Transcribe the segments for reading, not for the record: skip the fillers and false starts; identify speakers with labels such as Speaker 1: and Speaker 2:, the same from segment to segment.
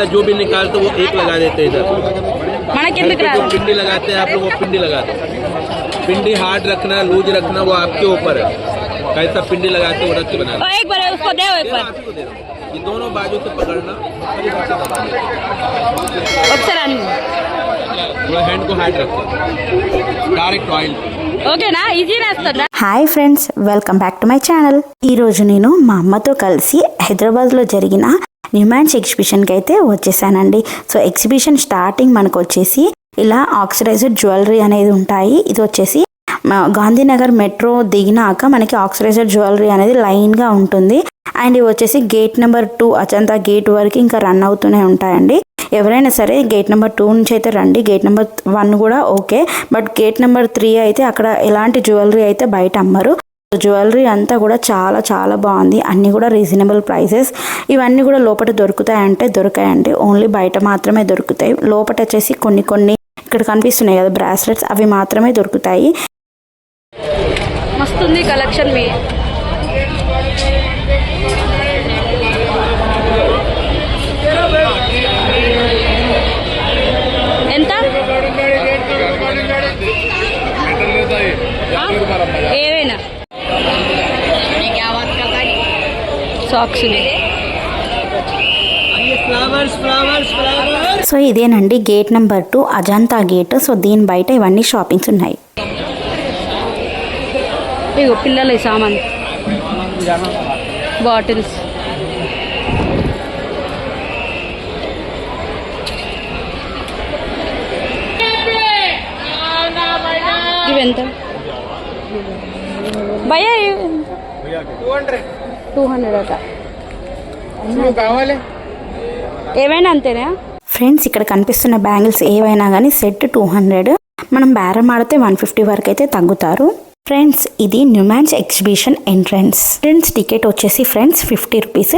Speaker 1: जो भी निकालते वो एक लगा देते हैं इधर। जो पिंडी लगाते हैं आप लोग वो पिंडी लगाते हैं। पिंडी हार्ड रखना लूज रखना वो आपके ऊपर है, कैसा पिंडी लगाते हो रख के बनाना।
Speaker 2: एक बार उसको दे एक बार
Speaker 1: आपको दे रहा हूं। ये दोनों बाजू से पकड़ना, हैंड को हार्ड रखो, डायरेक्ट ऑयल।
Speaker 2: ఓకేనా ఈజీ రాస్తుందా?
Speaker 3: Hi friends, welcome back to my channel. ఈరోజు నేను మా అమ్మతో కలిసి హైదరాబాద్లో జరిగిన న్యూమాన్స్ ఎగ్జిబిషన్కి అయితే వచ్చేసానండి. సో ఎగ్జిబిషన్ స్టార్టింగ్ మనకు వచ్చేసి ఇలా ఆక్సిడైజ్డ్ జ్యువెలరీ అనేది ఉంటాయి. ఇది వచ్చేసి గాంధీనగర్ మెట్రో దిగినాక మనకి ఆక్సిడైజ్డ్ జ్యువెలరీ అనేది లైన్గా ఉంటుంది. అండ్ ఇవి వచ్చేసి గేట్ నెంబర్ 2 అజంతా గేట్ వరకు ఇంకా రన్ అవుతూనే ఉంటాయండి. ఎవరైనా సరే గేట్ నెంబర్ 2 నుంచి అయితే రండి. గేట్ నెంబర్ 1 కూడా ఓకే, బట్ గేట్ నెంబర్ 3 అయితే అక్కడ ఎలాంటి జ్యువెలరీ అయితే బయట అమ్మరు. జ్యువెలరీ అంతా కూడా చాలా చాలా బాగుంది. అన్నీ కూడా రీజనబుల్ ప్రైసెస్. ఇవన్నీ కూడా లోపల దొరుకుతాయంటే దొరికాయండి, ఓన్లీ బయట మాత్రమే దొరుకుతాయి. లోపల వచ్చేసి కొన్ని ఇక్కడ కనిపిస్తున్నాయి కదా బ్రాస్లెట్స్, అవి మాత్రమే దొరుకుతాయి.
Speaker 2: మస్తుంది కలెక్షన్ మీ. ఎంత ఏవైనా సాక్స్.
Speaker 3: సో ఇదేనండి gate number 2 Ajanta gate. So దీని బయట ఇవన్నీ షాపింగ్స్ ఉన్నాయి.
Speaker 2: ఇగో పిల్లల సామాన్, బాటిల్స్. ఇవెంత భయ్యా? 200 అట. ఏవైనా అంతేనా
Speaker 3: ఫ్రెండ్స్? ఇక్కడ కనిపిస్తున్న బ్యాంగిల్స్ ఏవైనా కానీ సెట్ 200. మనం బేరం ఆడితే 150 వరకు అయితే తగ్గుతారు. ఫ్రెండ్స్, ఇది న్యూమాన్స్ ఎగ్జిబిషన్ ఎంట్రన్స్. ఫ్రెండ్స్, టికెట్ వచ్చేసి ఫ్రెండ్స్ 50 రూపీస్.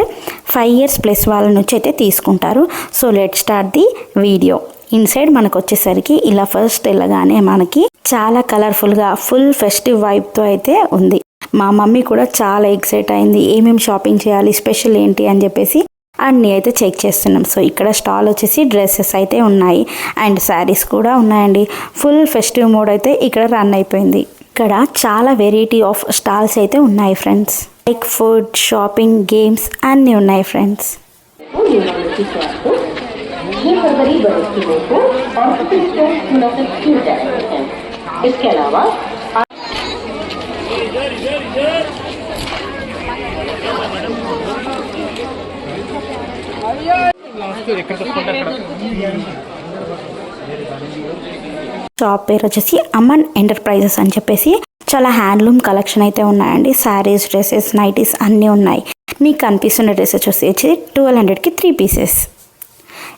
Speaker 3: 5 years ప్లస్ వాళ్ళ నుంచి అయితే తీసుకుంటారు. So let start the video. Inside మనకు వచ్చేసరికి ఇలా ఫస్ట్ వెళ్ళగానే మనకి చాలా కలర్ఫుల్గా ఫుల్ ఫెస్టివ్ వైబ్తో అయితే ఉంది. మా మమ్మీ కూడా చాలా ఎక్సైట్ అయింది. ఏమేమి షాపింగ్ చేయాలి, స్పెషల్ ఏంటి అని చెప్పేసి అన్నీ అయితే చెక్ చేస్తున్నాం. సో ఇక్కడ స్టాల్ వచ్చేసి డ్రెస్సెస్ అయితే ఉన్నాయి అండ్ శారీస్ కూడా ఉన్నాయండి. ఫుల్ ఫెస్టివ్ మోడ్ అయితే ఇక్కడ రన్ అయిపోయింది. ఇక్కడ చాలా వెరైటీ ఆఫ్ స్టాల్స్ అయితే ఉన్నాయి friends. Like food, shopping, games అన్నీ ఉన్నాయి ఫ్రెండ్స్.
Speaker 4: इसके अलावा
Speaker 3: షాప్ పేరు వచ్చేసి అమన్ ఎంటర్ప్రైజెస్ అని చెప్పేసి చాలా హ్యాండ్లూమ్ కలెక్షన్ అయితే ఉన్నాయండి. శారీస్, డ్రెస్సెస్, నైటీస్ అన్నీ ఉన్నాయి. మీకు కనిపిస్తున్న డ్రెస్సెస్ వచ్చేసి 1200కి 3 pieces.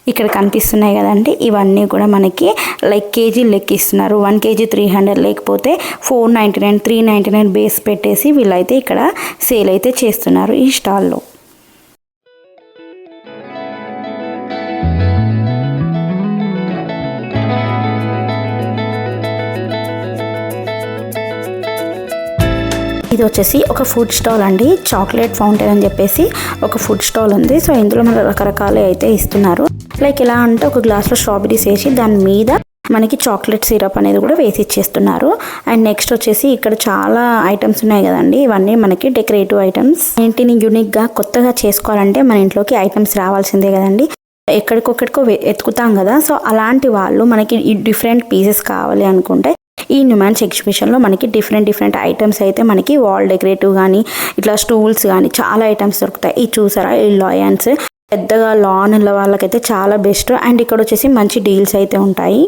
Speaker 3: ఇక్కడ కనిపిస్తున్నాయి కదండి, ఇవన్నీ కూడా మనకి లైక్ కేజీ లెక్కిస్తున్నారు. 1 kg 300 లేకపోతే 499, 399 బేస్ పెట్టేసి వీళ్ళైతే ఇక్కడ సేల్ అయితే చేస్తున్నారు ఈ స్టాల్లో. ఇది వచ్చేసి ఒక ఫుడ్ స్టాల్ అండి. చాక్లెట్ ఫౌంటైన్ అని చెప్పేసి ఒక ఫుడ్ స్టాల్ ఉంది. సో ఇందులో మన రకరకాలు అయితే ఇస్తున్నారు. లైక్ ఎలా అంటే ఒక గ్లాస్లో స్ట్రాబెరీస్ వేసి దాని మీద మనకి చాక్లెట్ సిరప్ అనేది కూడా వేసి ఇచ్చేస్తున్నారు. అండ్ నెక్స్ట్ వచ్చేసి ఇక్కడ చాలా ఐటమ్స్ ఉన్నాయి కదండి, ఇవన్నీ మనకి డెకరేటివ్ ఐటమ్స్. ఇంటిని యూనిక్గా కొత్తగా చేసుకోవాలంటే మన ఇంట్లోకి ఐటమ్స్ రావాల్సిందే కదండి. ఎక్కడికొక్కడికో ఎత్తుకుతాం కదా. సో అలాంటి వాళ్ళు మనకి ఈ డిఫరెంట్ పీసెస్ కావాలి అనుకుంటే ఈ న్యూమాన్స్ ఎగ్జిబిషన్లో మనకి డిఫరెంట్ ఐటమ్స్ అయితే మనకి వాల్ డెకరేటివ్ కానీ ఇట్లా స్టూల్స్ కానీ చాలా ఐటమ్స్ దొరుకుతాయి. ఇది చూసారా, ఈ లాయన్స్ పెద్దగా లాన్ ఉన్న వాళ్ళకైతే చాలా బెస్ట్. అండ్ ఇక్కడ వచ్చేసి మంచి డీల్స్ అయితే ఉంటాయి.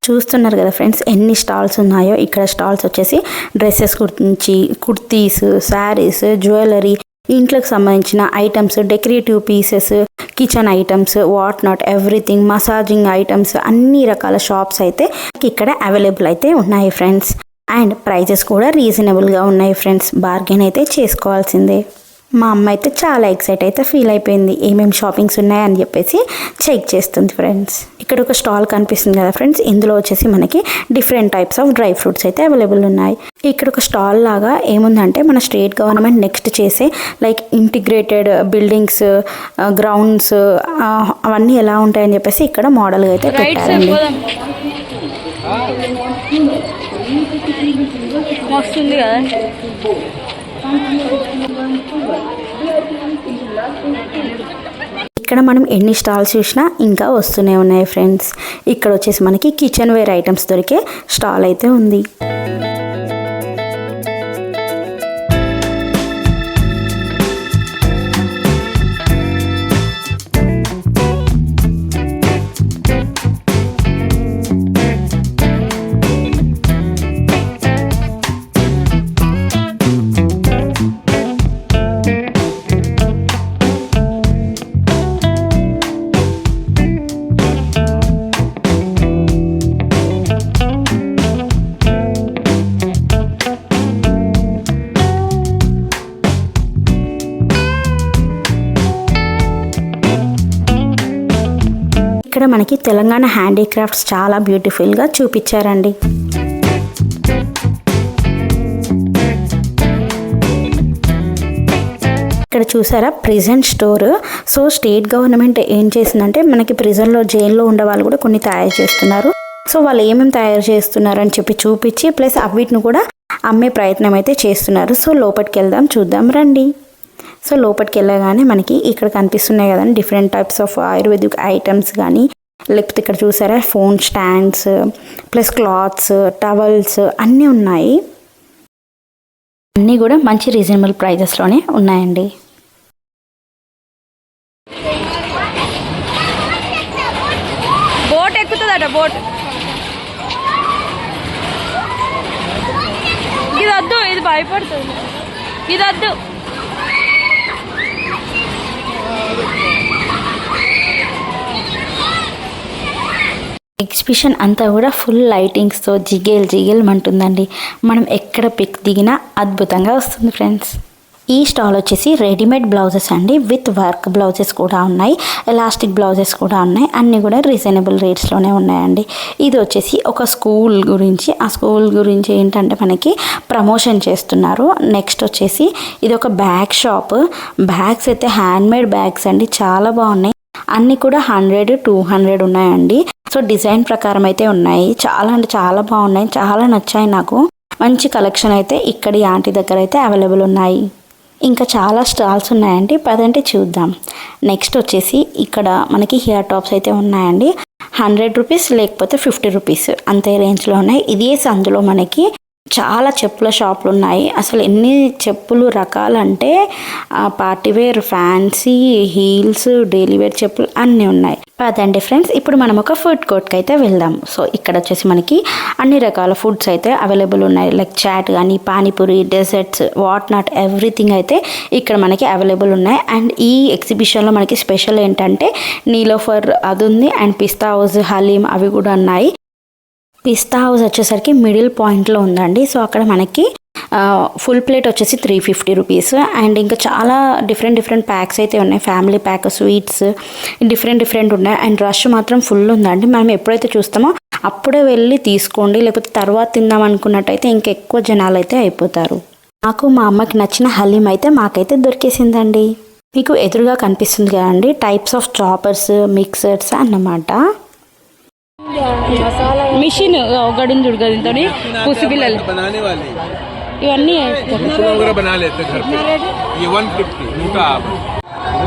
Speaker 3: చూస్తున్నారు కదా ఫ్రెండ్స్ ఎన్ని స్టాల్స్ ఉన్నాయో. ఇక్కడ స్టాల్స్ వచ్చేసి డ్రెస్సెస్ గురించి, కుర్తీస్, శారీస్, జ్యువెలరీ, ఇంట్లోకి సంబంధించిన items, decorative pieces, kitchen items, what not everything, massaging items, అన్ని రకాల షాప్స్ అయితే ఇక్కడ అవైలబుల్ అయితే ఉన్నాయి ఫ్రెండ్స్. అండ్ ప్రైజెస్ కూడా రీజనబుల్గా ఉన్నాయి ఫ్రెండ్స్. బార్గెన్ అయితే చేసుకోవాల్సిందే. మా అమ్మ అయితే చాలా ఎక్సైట్ అయితే ఫీల్ అయిపోయింది. ఏమేమి షాపింగ్స్ ఉన్నాయని చెప్పేసి చెక్ చేస్తుంది ఫ్రెండ్స్. ఇక్కడ ఒక స్టాల్ కనిపిస్తుంది కదా ఫ్రెండ్స్, ఇందులో వచ్చేసి మనకి different types of dry fruits అయితే అవైలబుల్ ఉన్నాయి. ఇక్కడ ఒక స్టాల్ లాగా ఏముందంటే మన స్టేట్ గవర్నమెంట్ నెక్స్ట్ చేసే లైక్ ఇంటిగ్రేటెడ్ బిల్డింగ్స్, గ్రౌండ్స్ అవన్నీ ఎలా ఉంటాయని చెప్పేసి ఇక్కడ మోడల్గా అయితే పెట్టారండి.
Speaker 2: వస్తుంది కదా.
Speaker 3: ఇక్కడ మనం ఎన్ని స్టాల్స్ చూసినా ఇంకా వస్తూనే ఉన్నాయి ఫ్రెండ్స్. ఇక్కడ వచ్చేసి మనకి కిచెన్ వేర్ ఐటమ్స్ దొరికే స్టాల్ అయితే ఉంది. ఇక్కడ మనకి తెలంగాణ హ్యాండీక్రాఫ్ట్స్ చాలా బ్యూటిఫుల్గా చూపించారండి. ఇక్కడ చూసారా prison store. So state government ఏం చేసిందంటే మనకి ప్రిజన్లో జైల్లో ఉండే వాళ్ళు కూడా కొన్ని తయారు చేస్తున్నారు. సో వాళ్ళు ఏమేమి తయారు చేస్తున్నారు అని చెప్పి చూపించి ప్లస్ వీటిని కూడా అమ్మే ప్రయత్నం అయితే చేస్తున్నారు. సో లోపలికి వెళ్దాం, చూద్దాం రండి. సో లోపలికి వెళ్ళగానే మనకి ఇక్కడ కనిపిస్తున్నాయి కదండి different types of ayurvedic items కానీ, లేకపోతే ఇక్కడ చూసారా phone stands plus clothes, towels అన్నీ ఉన్నాయి. అన్నీ కూడా మంచి రీజనబుల్ ప్రైజెస్లోనే ఉన్నాయండి.
Speaker 2: బోట్ ఎక్కుతుందట, బోట్. ఇది వద్దు, ఇది భయపడుతుంది, ఇది వద్దు.
Speaker 3: ఎగ్జిబిషన్ అంతా కూడా ఫుల్ లైటింగ్స్తో జిగేల్ అంటుందండి. మనం ఎక్కడ పిక్ దిగినా అద్భుతంగా వస్తుంది ఫ్రెండ్స్. ఈ స్టాల్ వచ్చేసి రెడీమేడ్ బ్లౌజెస్ అండి, విత్ వర్క్ బ్లౌజెస్ కూడా ఉన్నాయి, ఎలాస్టిక్ బ్లౌజెస్ కూడా ఉన్నాయి. అన్నీ కూడా రీజనబుల్ రేట్స్లోనే ఉన్నాయండి. ఇది వచ్చేసి ఒక స్కూల్ గురించి, ఆ స్కూల్ గురించి ఏంటంటే మనకి ప్రమోషన్ చేస్తున్నారు. నెక్స్ట్ వచ్చేసి ఇది ఒక బ్యాగ్ షాప్. బ్యాగ్స్ అయితే హ్యాండ్మేడ్ బ్యాగ్స్ అండి, చాలా బాగున్నాయి. అన్నీ కూడా 100-200 ఉన్నాయండి. సో డిజైన్ ప్రకారం అయితే ఉన్నాయి. చాలా అంటే చాలా బాగున్నాయి, చాలా నచ్చాయి నాకు. మంచి కలెక్షన్ అయితే ఇక్కడ ఈ ఆంటీ దగ్గర అయితే అవైలబుల్ ఉన్నాయి. ఇంకా చాలా స్టాల్స్ ఉన్నాయండి, పదంటే చూద్దాం. నెక్స్ట్ వచ్చేసి ఇక్కడ మనకి హెయిర్ టాప్స్ అయితే ఉన్నాయండి. 100 రూపీస్ లేకపోతే 50 రూపీస్ అంతే రేంజ్లో ఉన్నాయి. ఇదే సందులో మనకి చాలా చెప్పుల షాపులు ఉన్నాయి. అసలు ఎన్ని చెప్పులు రకాలంటే party wear, fancy, heels, daily wear చెప్పులు అన్నీ ఉన్నాయి. పదండి ఫ్రెండ్స్, ఇప్పుడు మనం ఒక ఫుడ్ కోర్ట్కి అయితే వెళ్దాం. సో ఇక్కడ వచ్చేసి మనకి అన్ని రకాల ఫుడ్స్ అయితే అవైలబుల్ ఉన్నాయి. లైక్ చాట్ కానీ, panipuri, desserts, what not everything అయితే ఇక్కడ మనకి అవైలబుల్ ఉన్నాయి. అండ్ ఈ ఎగ్జిబిషన్లో మనకి స్పెషల్ ఏంటంటే నీలోఫర్ అది ఉంది, అండ్ పిస్తా హౌస్, హలీం అవి కూడా ఉన్నాయి. పిస్తా హౌస్ వచ్చేసరికి మిడిల్ పాయింట్లో ఉందండి. సో అక్కడ మనకి ఫుల్ ప్లేట్ వచ్చేసి 350 రూపీస్. అండ్ ఇంకా చాలా డిఫరెంట్ ప్యాక్స్ అయితే ఉన్నాయి. ఫ్యామిలీ ప్యాక్, స్వీట్స్ డిఫరెంట్ ఉన్నాయి. అండ్ రష్ మాత్రం ఫుల్ ఉందండి. మనం ఎప్పుడైతే చూస్తామో అప్పుడే వెళ్ళి తీసుకోండి, లేకపోతే తర్వాత తిందాం అనుకున్నట్టయితే ఇంకెక్కువ జనాలు అయితే అయిపోతారు. నాకు మా అమ్మకి నచ్చిన హలీం అయితే మాకైతే దొరికేసిందండి. మీకు ఎదురుగా కనిపిస్తుంది కదండి టైప్స్ ఆఫ్ చాపర్స్, మిక్సర్స్ అన్నమాట.
Speaker 2: మిషన్ ఒకటి చూడు కదా, ఇంతో పుసి పిల్లలు ఇవన్నీ
Speaker 1: बना लेते घर पे. ये 150 मोटा.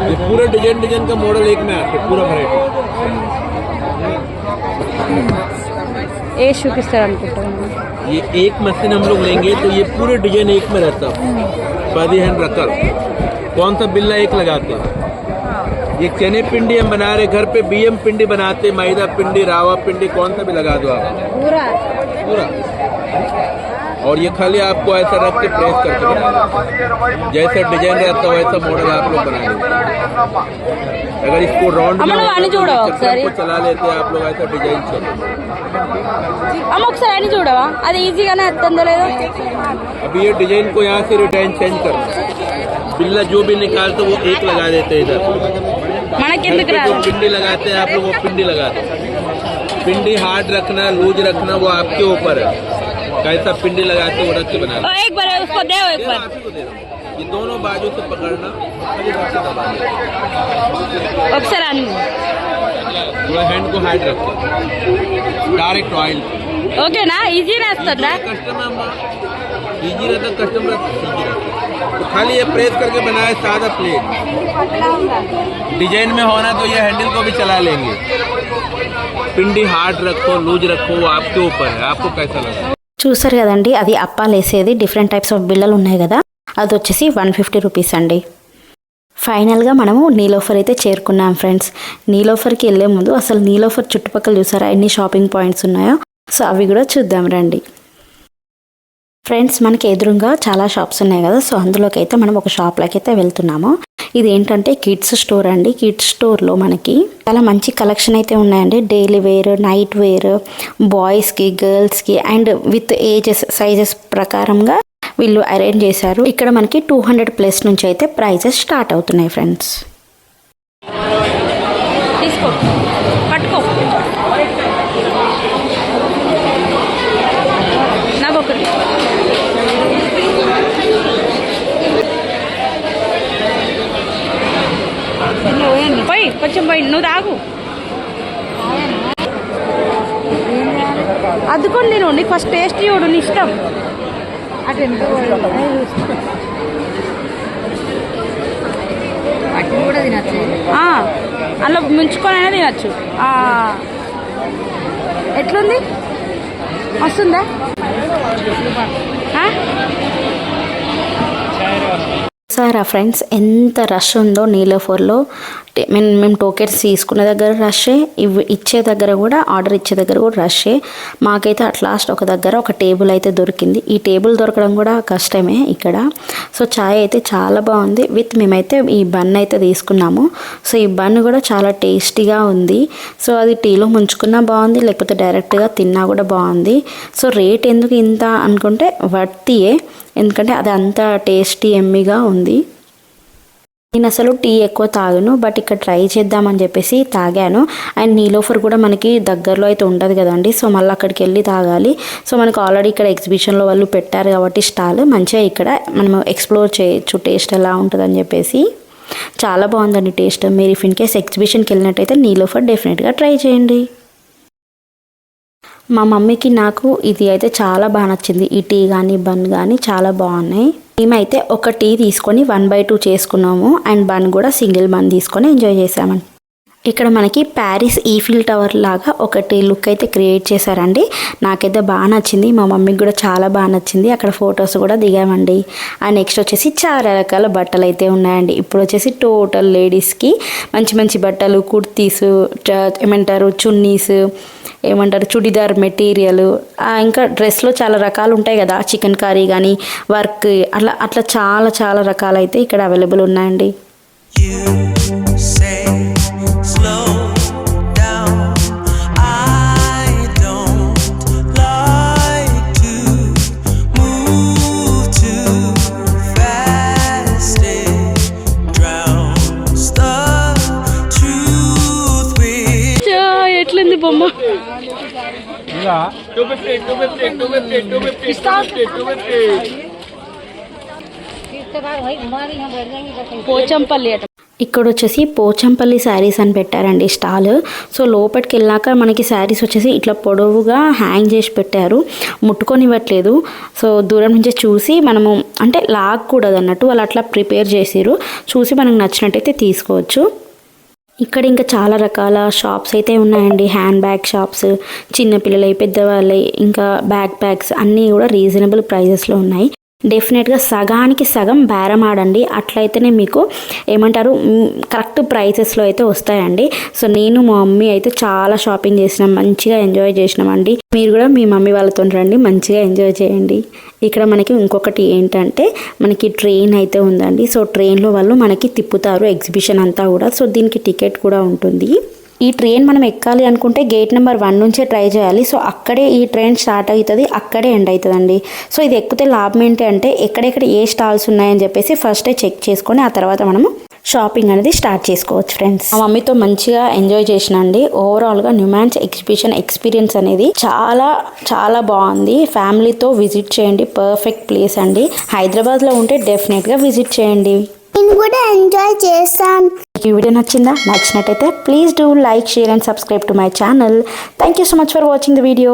Speaker 1: ये पूरा डिजाइन का मॉडल एक में आते, पूरा वैरायटी.
Speaker 2: ఏ చూపిస్తారు అనుకుంటున్నాను.
Speaker 1: ये एक मशीन हम लोग लेंगे तो ये पूरे डिजाइन एक में रहता है. बॉडी हैंड रखकर कौन सा बिल्ला एक लगाते हैं. ये चने पिंडी हम बना रहे घर पे, बीएम पिंडी बनाते, मैदा पिंडी, रावा पिंडी, कौन सा भी लगा दो आप पूरा. और ये खाली आपको ऐसा रख के प्रेस करके बनाना, जैसा डिजाइन रहता है वैसा मॉडल आप लोग बना लेते. अगर इसको राउंड में को चला लेते हैं आप लोग, ऐसा डिजाइन चले.
Speaker 2: అమ్మ ఒకసారి అని చూడవా, అది ఈజీగానే వస్తుందో లేదో.
Speaker 1: अभी ये डिजाइन को यहाँ से डिजाइन चेंज करना. बिल्ला जो भी निकालते वो एक लगा देते इधर।
Speaker 2: మనకెందుకు
Speaker 1: जो
Speaker 2: రాదు
Speaker 1: पिंडी लगाते हैं आप लोग वो पिंडी लगा दो। पिंडी हार्ड रखना लूज रखना वो आपके ऊपर है, कैसा पिंडी लगाते हो रख के बना लो।
Speaker 2: एक बार उसको दे एक बार
Speaker 1: आप ही को दे रहा हूं। ये दोनों बाजू से पकड़ना,
Speaker 2: ఒకసారి అన్ని
Speaker 1: थोड़ा हैंड को हाइड रखो, डायरेक्ट ऑयल।
Speaker 2: ఓకేనా ఈజీ రాస్తుందా
Speaker 1: कस्टमर इजी रहता, कस्टमर तो खाली ये प्रेस करके बनाए सादा प्लेट। डिजाइन में होना तो ये हैंडल को भी चला लेंगे। पिंडी हार्ड रखो लूज रखो वो आपके ऊपर है, आपको कैसा लगा।
Speaker 3: చూసారు కదండి, అది అప్పాలు వేసేది డిఫరెంట్ టైప్స్ ఆఫ్ బిళ్ళలు ఉన్నాయి కదా, అది వచ్చేసి 150 రూపీస్ అండి. ఫైనల్గా మనము నీలోఫర్ అయితే చేరుకున్నాం ఫ్రెండ్స్. నీలోఫర్కి వెళ్ళే ముందు అసలు నీలోఫర్ చుట్టుపక్కల చూసారా ఎన్ని షాపింగ్ పాయింట్స్ ఉన్నాయో, సో అవి కూడా చూద్దాం రండి ఫ్రెండ్స్. మనకి ఎదురుగా చాలా షాప్స్ ఉన్నాయి కదా, సో అందులోకి అయితే మనం ఒక షాప్లోకి అయితే వెళ్తున్నాము. ఇది ఏంటంటే కిడ్స్ స్టోర్ అండి. కిడ్స్ స్టోర్లో మనకి చాలా మంచి కలెక్షన్ అయితే ఉన్నాయండి. డైలీ వేర్, నైట్ వేర్, బాయ్స్కి, గర్ల్స్కి అండ్ విత్ ఏజెస్ సైజెస్ ప్రకారంగా వీళ్ళు అరేంజ్ చేశారు. ఇక్కడ మనకి 200+ నుంచి అయితే ప్రైజెస్ స్టార్ట్ అవుతున్నాయి ఫ్రెండ్స్.
Speaker 2: తీసుకో పట్టుకో నాకొకటి పోయి కొంచెం పోయి నువ్వు తాగు అద్దుకొని నేను నీకు ఫస్ట్ టేస్ట్ చూడు నీ ఇష్టం అందులో ముంచుకొని అయినా తినచ్చు. ఎట్లుంది వస్తుందా
Speaker 3: సారా ఫ్రెండ్స్ ఎంత రష్ ఉందో నీలోఫర్లో. మేము టోకెన్స్ తీసుకునే దగ్గర రషే, ఇచ్చే దగ్గర కూడా, ఆర్డర్ ఇచ్చే దగ్గర కూడా రషే. మాకైతే అట్ లాస్ట్ ఒక దగ్గర ఒక టేబుల్ అయితే దొరికింది. ఈ టేబుల్ దొరకడం కూడా కష్టమే ఇక్కడ. సో చాయ్ అయితే చాలా బాగుంది. మేమైతే ఈ బన్ అయితే తీసుకున్నాము. సో ఈ బన్ కూడా చాలా టేస్టీగా ఉంది. సో అది టీలో ముంచుకున్నా బాగుంది, లేకపోతే డైరెక్ట్గా తిన్నా కూడా బాగుంది. సో రేట్ ఎందుకు ఇంత అనుకుంటే వర్తియే, ఎందుకంటే అది అంత టేస్టీ ఎమ్మీగా ఉంది. నేను అసలు టీ ఎక్కువ తాగను, బట్ ఇక్కడ ట్రై చేద్దామని చెప్పేసి తాగాను. అండ్ నీలోఫర్ కూడా మనకి దగ్గరలో అయితే ఉండదు కదండి, సో మళ్ళీ అక్కడికి వెళ్ళి తాగాలి. సో మనకు ఆల్రెడీ ఇక్కడ ఎగ్జిబిషన్లో వాళ్ళు పెట్టారు కాబట్టి స్టాల్ మంచిగా ఇక్కడ మనం ఎక్స్ప్లోర్ చేయొచ్చు టేస్ట్ ఎలా ఉంటుందని చెప్పేసి. చాలా బాగుందండి టేస్ట్. మీరు ఇఫ్ ఇన్ కేస్ ఎగ్జిబిషన్కి వెళ్ళినట్టయితే నీలోఫర్ డెఫినెట్గా ట్రై చేయండి. మా మమ్మీకి నాకు ఇది అయితే చాలా బాగా నచ్చింది. ఈ టీ కానీ బన్ కానీ చాలా బాగున్నాయి. మేమైతే ఒక టీ తీసుకొని 1/2 చేసుకున్నాము. అండ్ బన్ కూడా సింగిల్ బన్ తీసుకొని ఎంజాయ్ చేసామండి. ఇక్కడ మనకి ప్యారిస్ ఈఫిల్ టవర్ లాగా ఒకటి లుక్ అయితే క్రియేట్ చేశారండి. నాకైతే బాగా నచ్చింది, మా మమ్మీకి కూడా చాలా బాగా నచ్చింది. అక్కడ ఫొటోస్ కూడా దిగామండి. అండ్ నెక్స్ట్ వచ్చేసి చాలా రకాల బట్టలు అయితే ఉన్నాయండి. ఇప్పుడు వచ్చేసి టోటల్ లేడీస్కి మంచి మంచి బట్టలు, కుర్తీస్, ఏమంటారు చున్నీస్, ఏమంటారు చుడిదార్ మెటీరియల్, ఇంకా డ్రెస్లో చాలా రకాలు ఉంటాయి కదా, చికెన్ కర్రీ కానీ వర్క్ అట్లా చాలా చాలా రకాలు అయితే ఇక్కడ అవైలబుల్ ఉన్నాయండి.
Speaker 2: ఎట్లుంది బొమ్మ? పోచంపల్లి అట.
Speaker 3: ఇక్కడ వచ్చేసి పోచంపల్లి శారీస్ అని పెట్టారండి స్టాల్. సో లోపలికి వెళ్ళాక మనకి శారీస్ వచ్చేసి ఇట్లా పొడవుగా హ్యాంగ్ చేసి పెట్టారు, ముట్టుకొనివ్వట్లేదు. సో దూరం నుంచి చూసి మనము అంటే లాగకూడదు అన్నట్టు వాళ్ళు అట్లా ప్రిపేర్ చేసిరు. చూసి మనకు నచ్చినట్టయితే తీసుకోవచ్చు. ఇక్కడ ఇంకా చాలా రకాల షాప్స్ అయితే ఉన్నాయండి. హ్యాండ్ బ్యాగ్ షాప్స్, చిన్నపిల్లలవి, పెద్దవాళ్ళవి, ఇంకా బ్యాగ్ ప్యాక్స్ అన్నీ కూడా రీజనబుల్ ప్రైజెస్లో ఉన్నాయి. డెఫినెట్గా సగానికి సగం బేరం ఆడండి, అట్లయితేనే మీకు ఏమంటారు కరెక్ట్ ప్రైసెస్లో అయితే వస్తాయండి. సో నేను మా మమ్మీ అయితే చాలా షాపింగ్ చేసినాం, మంచిగా ఎంజాయ్ చేసినామండి. మీరు కూడా మీ మమ్మీ వాళ్ళతో రండి, మంచిగా ఎంజాయ్ చేయండి. ఇక్కడ మనకి ఇంకొకటి ఏంటంటే మనకి ట్రైన్ అయితే ఉందండి. సో ట్రైన్లో వాళ్ళు మనకి తిప్పుతారు ఎగ్జిబిషన్ అంతా కూడా. సో దీనికి టికెట్ కూడా ఉంటుంది. ఈ ట్రైన్ మనం ఎక్కాలి అనుకుంటే గేట్ నెంబర్ 1 నుంచే ట్రై చేయాలి. సో అక్కడే ఈ ట్రైన్ స్టార్ట్ అవుతుంది, అక్కడే ఎండ్ అవుతుందండి. సో ఇది ఎక్కితే లాభం ఏంటి అంటే ఎక్కడెక్కడ ఏ స్టాల్స్ ఉన్నాయని చెప్పేసి ఫస్టే చెక్ చేసుకొని ఆ తర్వాత మనము షాపింగ్ అనేది స్టార్ట్ చేసుకోవచ్చు ఫ్రెండ్స్. మా మమ్మీతో మంచిగా ఎంజాయ్ చేసిన అండి. ఓవరాల్గా న్యూమాన్స్ ఎగ్జిబిషన్ ఎక్స్పీరియన్స్ అనేది చాలా చాలా బాగుంది. ఫ్యామిలీతో విజిట్ చేయండి, పర్ఫెక్ట్ ప్లేస్ అండి. హైదరాబాద్లో ఉంటే డెఫినెట్గా విజిట్ చేయండి.
Speaker 5: నేను కూడా ఎంజాయ్ చేస్తాను.
Speaker 3: ఈ వీడియో నచ్చిందా? నచ్చినట్టయితే please do like, share and subscribe to my channel. Thank you so much for watching the video.